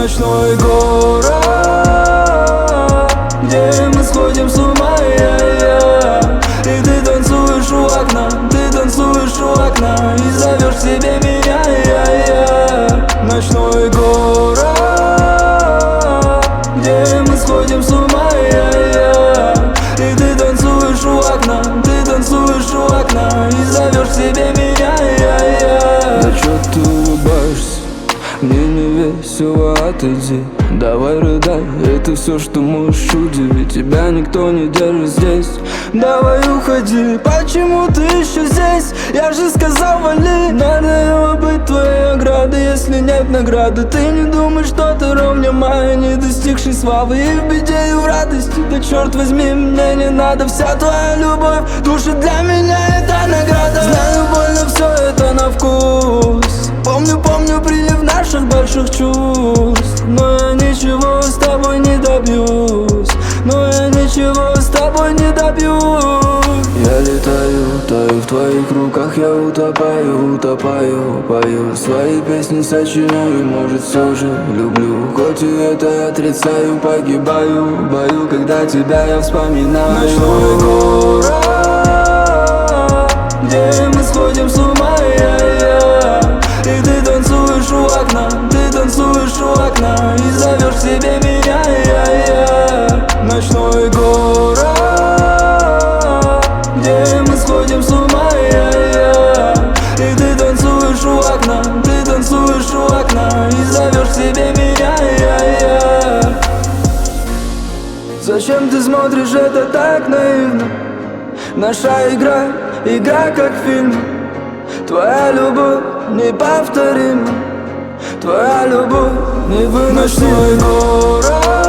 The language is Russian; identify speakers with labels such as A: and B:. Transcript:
A: Ночной город, где мы сходим с ума, и ты танцуешь у окна, ты танцуешь у окна и зовешь себе меня, Ночной город, где мы сходим с ума, и ты танцуешь у окна, ты танцуешь у окна и зовешь себе меня, Да чё ты улыбаешься? Мне не весело, отойди. Давай рыдай, это все, что можешь удивить. Тебя никто не держит здесь. Давай уходи, почему ты еще здесь? Я же сказал, вали. Надо быть твоей оградой, если нет награды. Ты не думай, что ты ровня моя, не достигший славы. И в беде, и в радости, да черт возьми, мне не надо. Вся твоя любовь, души для меня это награда. Знаю, больно все это на вкус. Помню прилив наших больших чувств. Но я ничего с тобой не добьюсь. Но я ничего с тобой не добьюсь. Я летаю, таю в твоих руках, я утопаю, пою свои песни, сочиняю, может все же люблю. Хоть и это я отрицаю, погибаю, бою, когда тебя я вспоминаю. Ночной город, где мы сходим с ума, и ты танцуешь у окна, ты танцуешь у окна и зовешь себе меня, Ночной город, где мы сходим с ума, и ты танцуешь у окна, ты танцуешь у окна и зовешь себе меня, Зачем ты смотришь это так наивно? Наша игра как фильм. Твоя любовь неповторима, твоя любовь невыносима. Ночной город,